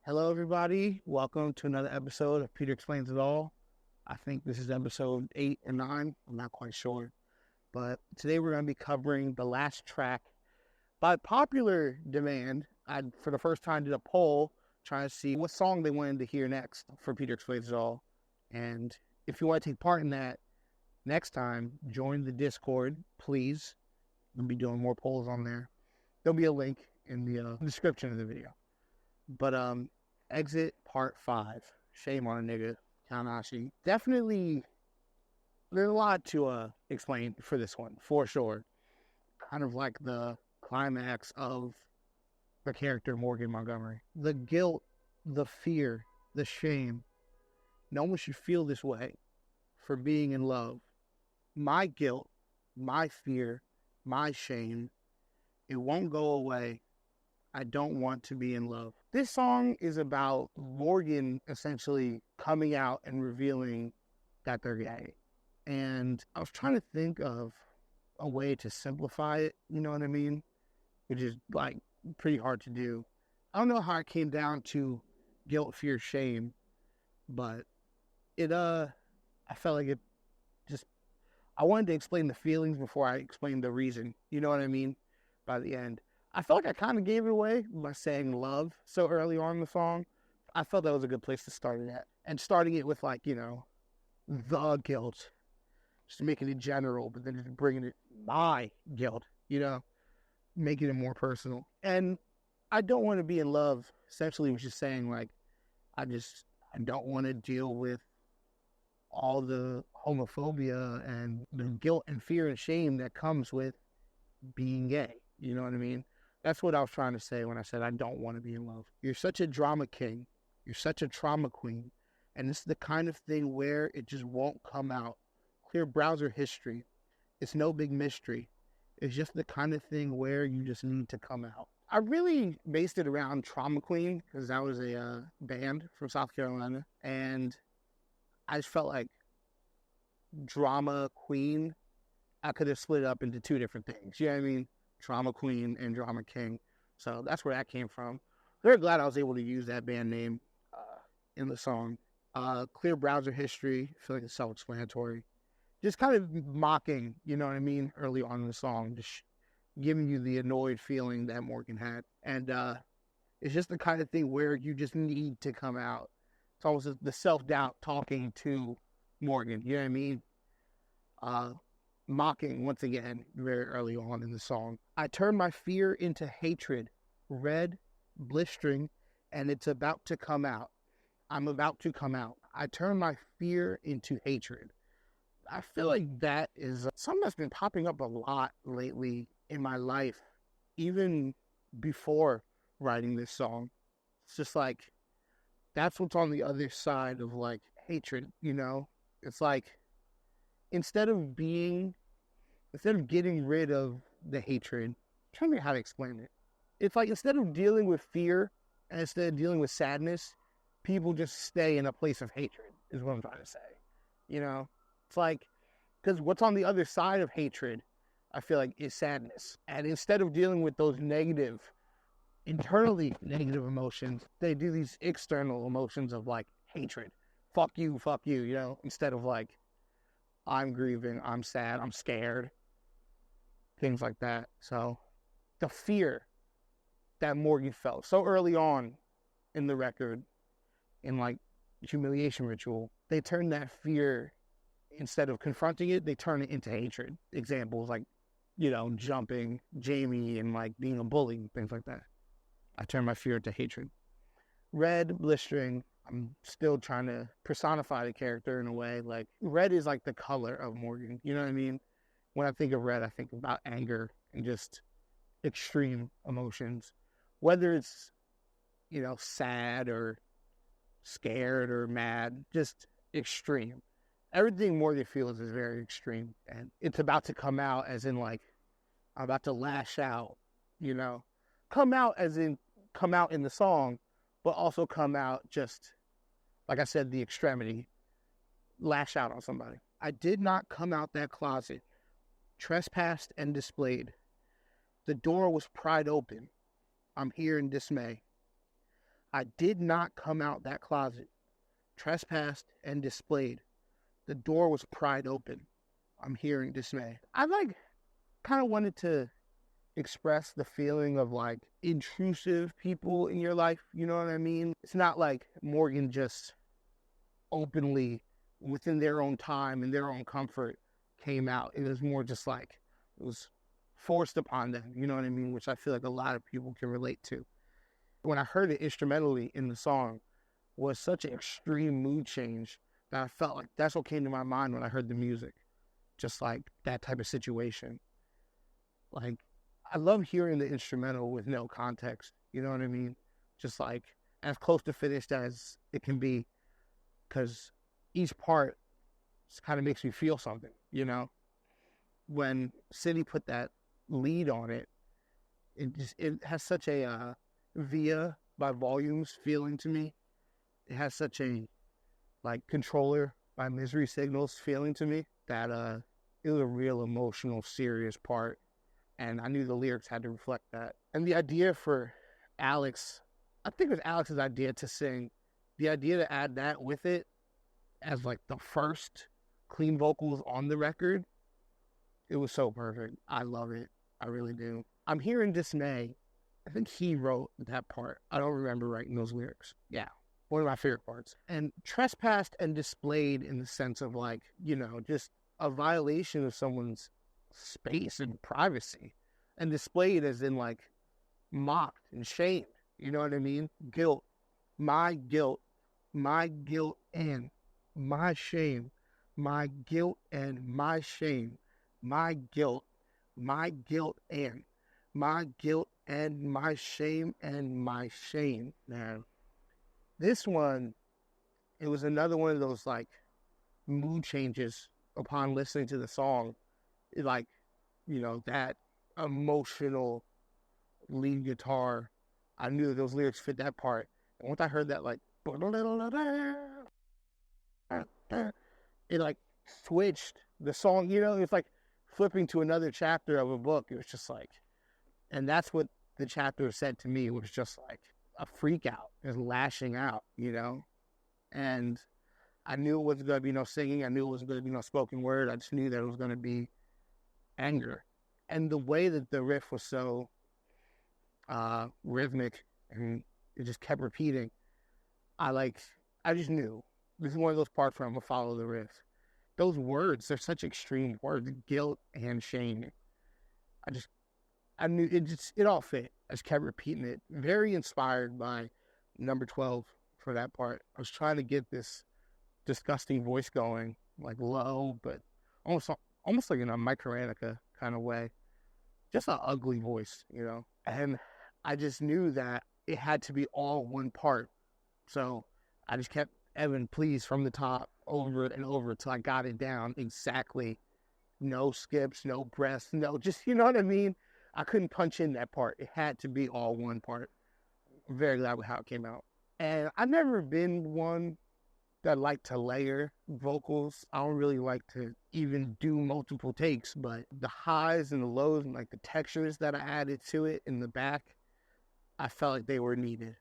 Hello, everybody. Welcome to another episode of Peter Explains It All. I think this is episode 8 or 9. I'm not quite sure. But today we're going to be covering the last track. By popular demand, I, for the first time, did a poll trying to see what song they wanted to hear next for Peter Explains It All. And if you want to take part in that next time, join the Discord, please. We'll be doing more polls on there. There'll be a link in the description of the video. But Exit Part 5. Shame on a nigga, Tanahashi. Definitely, there's a lot to explain for this one, for sure. Kind of like the climax of the character Morgan Montgomery. The guilt, the fear, the shame. No one should feel this way for being in love. My guilt, my fear, my shame, it won't go away. I don't want to be in love. This song is about Morgan essentially coming out and revealing that they're gay. And I was trying to think of a way to simplify it, you know what I mean? Which is like pretty hard to do. I don't know how it came down to guilt, fear, shame, but I felt like it just, I wanted to explain the feelings before I explained the reason, you know what I mean? By the end. I felt like I kind of gave it away by saying love so early on in the song. I felt that was a good place to start it at. And starting it with like, the guilt. Just making it general, but then just bringing it, my guilt, making it more personal. And I don't want to be in love, essentially was just saying like, I don't want to deal with all the homophobia and the guilt and fear and shame that comes with being gay. You know what I mean? That's what I was trying to say when I said I don't want to be in love. You're such a drama king. You're such a trauma queen. And it's the kind of thing where it just won't come out. Clear browser history. It's no big mystery. It's just the kind of thing where you just need to come out. I really based it around Trauma Queen because that was a band from South Carolina. And I just felt like Drama Queen, I could have split it up into two different things. You know what I mean? Trauma Queen and Drama King. So that's where that came from. Very glad I was able to use that band name in the song. Clear browser history. I feel like it's self-explanatory. Just kind of mocking, you know what I mean, early on in the song. Just giving you the annoyed feeling that Morgan had. And it's just the kind of thing where you just need to come out. It's almost the self-doubt talking to Morgan. You know what I mean? Mocking, once again, very early on in the song. I turn my fear into hatred, red, blistering, and it's about to come out. I'm about to come out. I turn my fear into hatred. I feel like that is something that's been popping up a lot lately in my life, even before writing this song. It's just like, that's what's on the other side of like hatred, It's like, instead of getting rid of the hatred, I'm trying to think how to explain it. It's like instead of dealing with fear and instead of dealing with sadness, people just stay in a place of hatred, is what I'm trying to say. It's like, because what's on the other side of hatred, I feel like, is sadness. And instead of dealing with those internally negative emotions, they do these external emotions of like hatred. Fuck you, instead of like, I'm grieving, I'm sad, I'm scared. Things like that. So the fear that Morgan felt so early on in the record, in like Humiliation Ritual, they turned that fear, instead of confronting it, they turn it into hatred. Examples like, jumping Jamie and like being a bully, things like that. I turn my fear into hatred. Red, blistering. I'm still trying to personify the character in a way. Like, red is like the color of Morgan. You know what I mean? When I think of red, I think about anger and just extreme emotions. Whether it's, sad or scared or mad, just extreme. Everything Morgan feels is very extreme. And it's about to come out as in like, I'm about to lash out, Come out as in, come out in the song, but also come out just, like I said, the extremity. Lash out on somebody. I did not come out that closet. Trespassed and displayed. The door was pried open. I'm here in dismay. I did not come out that closet. Trespassed and displayed. The door was pried open. I'm hearing dismay. I kind of wanted to express the feeling of intrusive people in your life. You know what I mean? It's not like Morgan just openly within their own time and their own comfort came out. It was more just it was forced upon them. You know what I mean? Which I feel like a lot of people can relate to. When I heard it instrumentally in the song was such an extreme mood change that I felt like that's what came to my mind when I heard the music. Just that type of situation. I love hearing the instrumental with no context. You know what I mean? Just as close to finished as it can be, because each part kind of makes me feel something, you know? When City put that lead on it, it has such a Via by Volumes feeling to me. It has such a Controller by Misery Signals feeling to me that it was a real emotional, serious part. And I knew the lyrics had to reflect that. And the idea for Alex, I think it was Alex's idea to sing. The idea to add that with it as the first clean vocals on the record, it was so perfect. I love it. I really do. I'm hearing dismay. I think he wrote that part. I don't remember writing those lyrics. Yeah, one of my favorite parts. And trespassed and displayed in the sense of just a violation of someone's space and privacy, and displayed as in mocked and shamed. You know what I mean? Guilt, my guilt, my guilt and my shame, my guilt and my shame, my guilt, my guilt and my guilt and my shame and my shame. Man, this one, it was another one of those mood changes upon listening to the song. That emotional lead guitar, I knew those lyrics fit that part. And once I heard that, it switched the song, it's flipping to another chapter of a book. It was just and that's what the chapter said to me, was just a freak out, just lashing out, and I knew it wasn't going to be no singing. I knew it wasn't going to be no spoken word. I just knew that it was going to be anger. And the way that the riff was so rhythmic and it just kept repeating, I just knew this is one of those parts where I'm going to follow the riff. Those words, they're such extreme words, guilt and shame. I knew it all fit. I just kept repeating it. Very inspired by number 12 for that part. I was trying to get this disgusting voice going, low, but almost like in a microanica kind of way. Just an ugly voice, And I just knew that it had to be all one part. So I just kept Evan, please, from the top, over and over until I got it down exactly. No skips, no breaths, no, just, you know what I mean? I couldn't punch in that part. It had to be all one part. I'm very glad with how it came out. And I've never been one that like to layer vocals. I don't really like to even do multiple takes, but the highs and the lows and the textures that I added to it in the back, I felt like they were needed.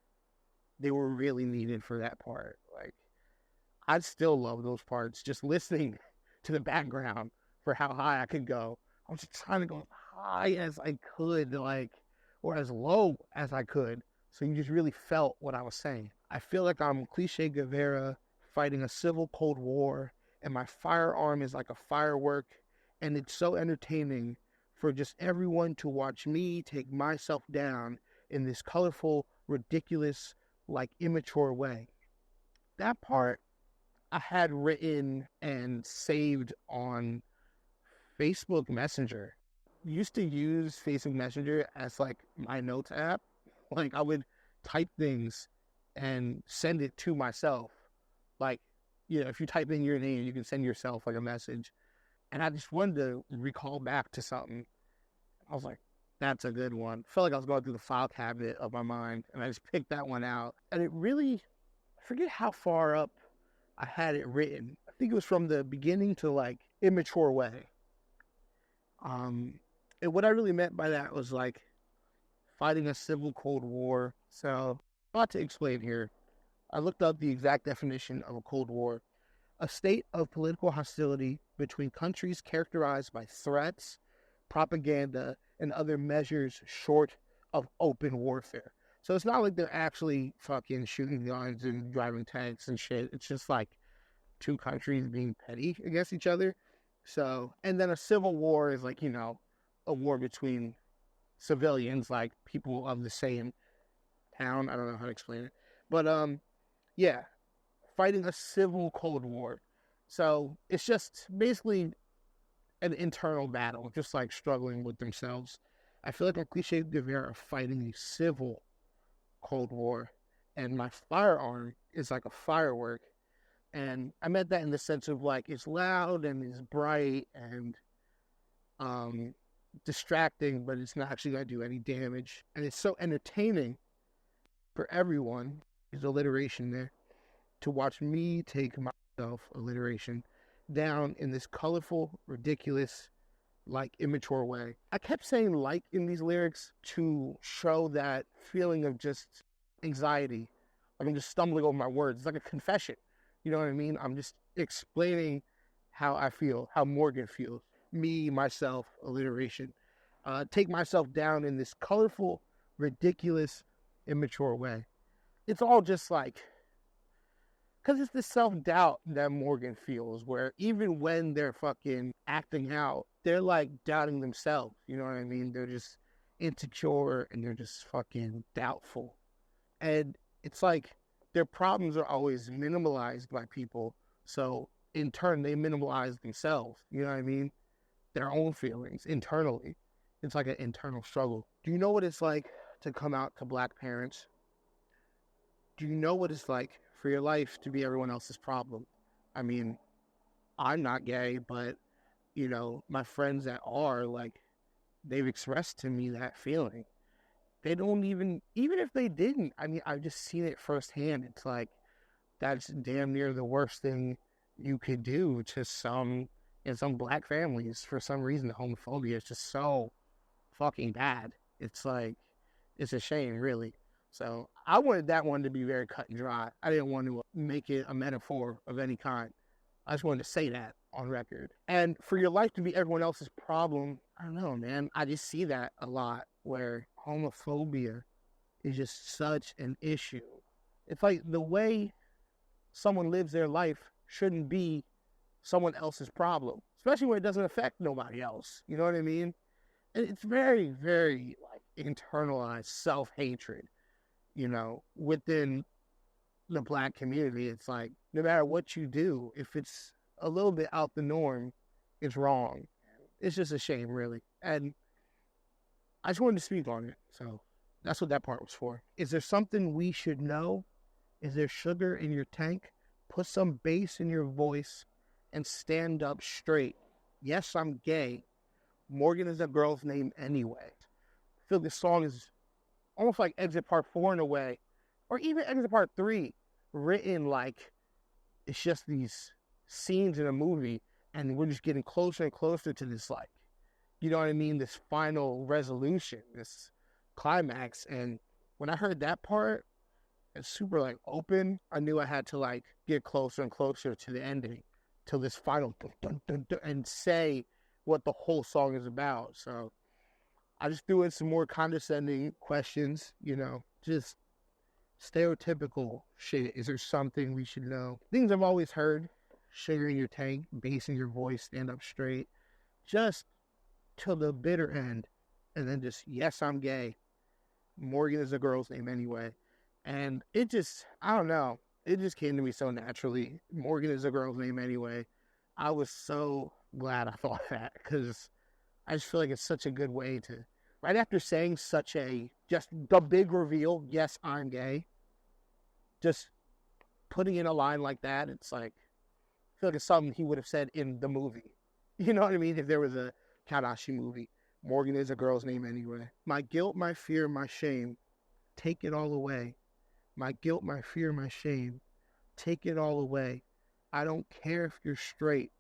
They were really needed for that part. I still love those parts. Just listening to the background for how high I could go. I was just trying to go as high as I could, or as low as I could. So you just really felt what I was saying. I feel like I'm Cliche Guevara fighting a civil Cold War, and my firearm is like a firework, and it's so entertaining for just everyone to watch me take myself down in this colorful, ridiculous, immature way. That part I had written and saved on Facebook Messenger. I used to use Facebook Messenger as my notes app. I would type things and send it to myself. If you type in your name, you can send yourself a message. And I just wanted to recall back to something. I was like, that's a good one. I felt like I was going through the file cabinet of my mind, and I just picked that one out. And it really, I forget how far up I had it written. I think it was from the beginning to immature way. And what I really meant by that was fighting a civil Cold War. So About to explain here. I looked up the exact definition of a Cold War: a state of political hostility between countries characterized by threats, propaganda, and other measures short of open warfare. So it's not like they're actually fucking shooting guns and driving tanks and shit. It's just like two countries being petty against each other. So, and then a civil war is like, a war between civilians, like people of the same town. I don't know how to explain it. But, yeah, fighting a civil Cold War. So it's just basically an internal battle, just like struggling with themselves. I feel like I'm cliche Guevara fighting a civil Cold War, and my firearm is like a firework. And I meant that in the sense of like it's loud and it's bright and distracting, but it's not actually going to do any damage. And it's so entertaining for everyone. There's alliteration there. To watch me take myself, alliteration, down in this colorful, ridiculous, like immature way. I kept saying like in these lyrics to show that feeling of just anxiety. Like I'm just stumbling over my words. It's like a confession. You know what I mean? I'm just explaining how I feel, how Morgan feels. Me, myself, alliteration. Take myself down in this colorful, ridiculous, immature way. It's all just like, because it's the self-doubt that Morgan feels, where even when they're fucking acting out, they're like doubting themselves. You know what I mean? They're just insecure and they're just fucking doubtful. And it's like their problems are always minimalized by people. So in turn, they minimalize themselves. You know what I mean? Their own feelings internally. It's like an internal struggle. Do you know what it's like to come out to Black parents? Do you know what it's like for your life to be everyone else's problem? I mean, I'm not gay, but, my friends that are, like, they've expressed to me that feeling. They don't even if they didn't, I mean, I've just seen it firsthand. It's like, that's damn near the worst thing you could do to in some Black families. For some reason, the homophobia is just so fucking bad. It's like, it's a shame, really. So I wanted that one to be very cut and dry. I didn't want to make it a metaphor of any kind. I just wanted to say that on record. And for your life to be everyone else's problem, I don't know, man. I just see that a lot where homophobia is just such an issue. It's like the way someone lives their life shouldn't be someone else's problem, especially when it doesn't affect nobody else. You know what I mean? And it's very, very like internalized self-hatred. Within the Black community, it's like, no matter what you do, if it's a little bit out the norm, it's wrong. It's just a shame, really. And I just wanted to speak on it. So that's what that part was for. Is there something we should know? Is there sugar in your tank? Put some bass in your voice and stand up straight. Yes, I'm gay. Morgan is a girl's name anyway. I feel this song is almost like Exit Part 4 in a way, or even Exit Part 3, written like it's just these scenes in a movie, and we're just getting closer and closer to this, like, you know what I mean, this final resolution, this climax. And when I heard that part, it's super like open. I knew I had to like get closer and closer to the ending, to this final dun, dun, dun, dun, and say what the whole song is about. So I just threw in some more condescending questions, just stereotypical shit. Is there something we should know? Things I've always heard: sugar in your tank, bass in your voice, stand up straight, just till the bitter end. And then just, yes, I'm gay. Morgan is a girl's name anyway. And it just, I don't know, it just came to me so naturally. Morgan is a girl's name anyway. I was so glad I thought that, because I just feel like it's such a good way to, right after saying just the big reveal, yes, I'm gay, just putting in a line like that, it's like, I feel like it's something he would have said in the movie. You know what I mean? If there was a Kadashi movie. Morgan is a girl's name anyway. My guilt, my fear, my shame, take it all away. My guilt, my fear, my shame, take it all away. I don't care if you're straight.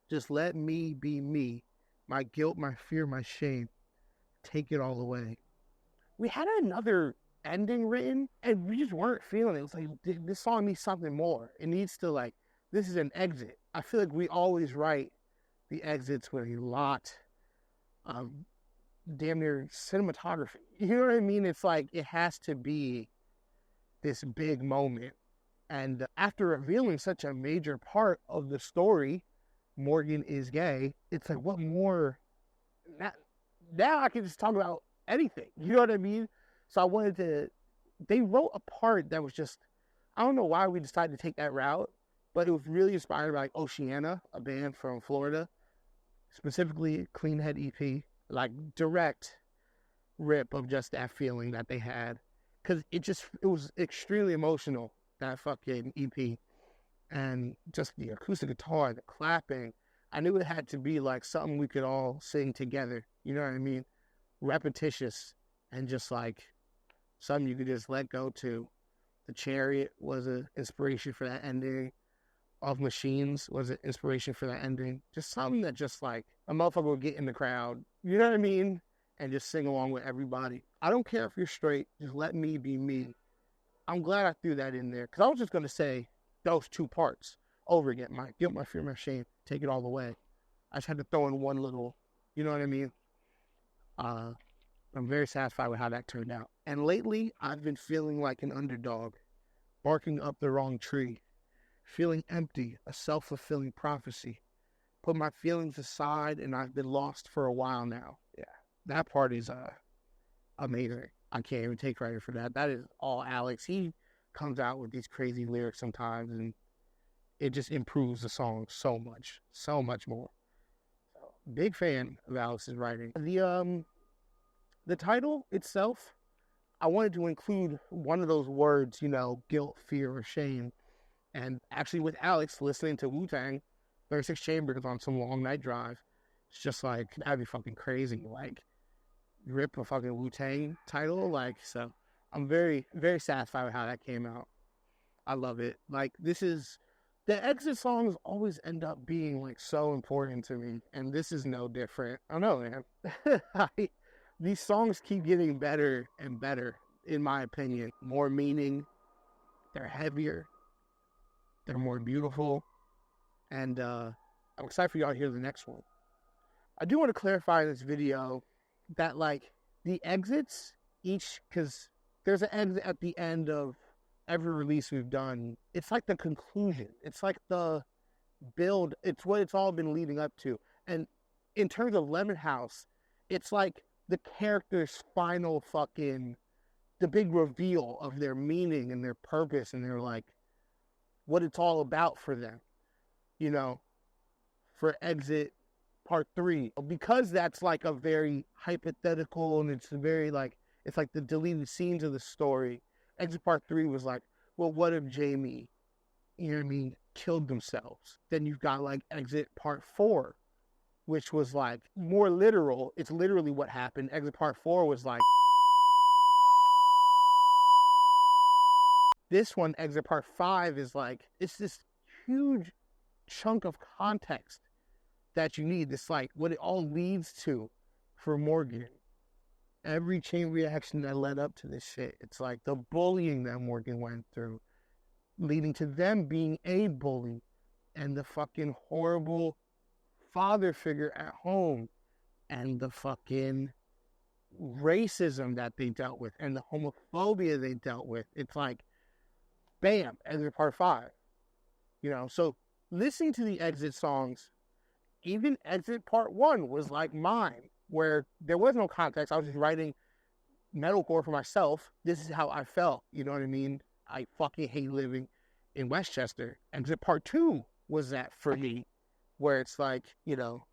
Just let me be me. My guilt, my fear, my shame, take it all away. We had another ending written, and we just weren't feeling it. It was like, this song needs something more. It needs to, like, this is an exit. I feel like we always write the exits with a lot of damn near cinematography. You know what I mean? It's like, it has to be this big moment. And after revealing such a major part of the story, Morgan is gay, it's like, what more? Now I can just talk about anything. You know what I mean? So I wanted to, they wrote a part that was just, I don't know why we decided to take that route, but it was really inspired by like Oceana, a band from Florida, specifically Clean Head EP, like direct rip of just that feeling that they had. Because it was extremely emotional, that fucking EP. And just the acoustic guitar, the clapping, I knew it had to be like something we could all sing together. You know what I mean? Repetitious and just like something you could just let go to. The Chariot was an inspiration for that ending. Of Machines was an inspiration for that ending. Just something that just like a motherfucker would get in the crowd. You know what I mean? And just sing along with everybody. I don't care if you're straight. Just let me be me. I'm glad I threw that in there. Because I was just going to say those two parts over again. My guilt, my fear, my shame. Take it all away. I just had to throw in one little, you know what I mean? I'm very satisfied with how that turned out. And lately, I've been feeling like an underdog, barking up the wrong tree, feeling empty, a self-fulfilling prophecy. Put my feelings aside, and I've been lost for a while now. Yeah, that part is amazing. I can't even take credit for that. That is all Alex. He comes out with these crazy lyrics sometimes, and it just improves the song so much more. So, big fan of Alex's writing. The title itself, I wanted to include one of those words, you know, guilt, fear, or shame. And actually with Alex listening to Wu-Tang, 36 Chambers on some long night drive, it's just like, that'd be fucking crazy. Like, rip a fucking Wu-Tang title. Like, so I'm very, very satisfied with how that came out. I love it. Like, the exit songs always end up being like so important to me. And this is no different. I don't know, man. These songs keep getting better and better, in my opinion. More meaning. They're heavier. They're more beautiful. And I'm excited for y'all to hear the next one. I do want to clarify in this video that, like, the exits, because there's an exit at the end of every release we've done. It's like the conclusion. It's like the build. It's what it's all been leading up to. And in terms of Lemon House, it's like the character's final fucking, the big reveal of their meaning and their purpose and their, like, what it's all about for them, you know, for Exit Part 3. Because that's like a very hypothetical and it's very like, it's like the deleted scenes of the story. Exit Part 3 was like, well, what if Jamie, you know what I mean, killed themselves? Then you've got like Exit Part 4, which was like more literal. It's literally what happened. Exit Part 4 was like, this one, Exit Part 5, is like, it's this huge chunk of context that you need. It's like what it all leads to for Morgan. Every chain reaction that led up to this shit. It's like the bullying that Morgan went through, leading to them being a bully, and the fucking horrible father figure at home, and the fucking racism that they dealt with, and the homophobia they dealt with. It's like, bam, Exit Part 5. You know, so listening to the Exit songs, even Exit Part 1 was like mine, where there was no context. I was just writing metalcore for myself. This is how I felt. You know what I mean? I fucking hate living in Westchester. Exit Part 2 was that for me, where it's like, you know,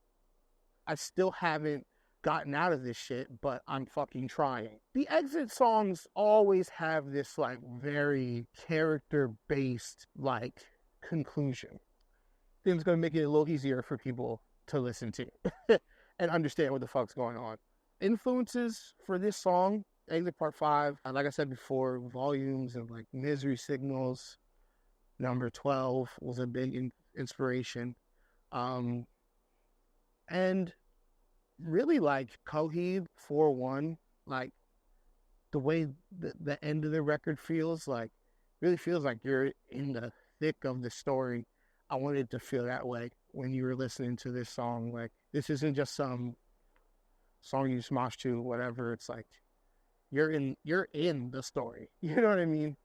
I still haven't gotten out of this shit, but I'm fucking trying. The Exit songs always have this like very character-based like conclusion. I think it's going to make it a little easier for people to listen to and understand what the fuck's going on. Influences for this song, Exit Part 5, like I said before, Volumes and like Misery Signals, Number 12 was a big inspiration. And really like Coheed 4-1, like the way the end of the record feels like, really feels like you're in the thick of the story. I wanted to feel that way when you were listening to this song. Like, this isn't just some song you smosh to, whatever. It's like you're in the story. You know what I mean?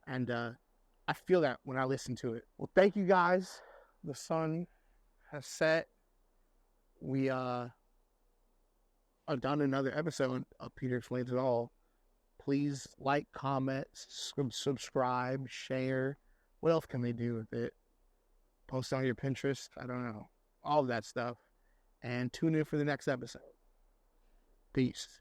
And I feel that when I listen to it. Well, thank you guys. The sun has set. We are done another episode of Peter Explains It All. Please like, comment, subscribe, share. What else can they do with it? Post on your Pinterest. I don't know. All of that stuff. And tune in for the next episode. Peace.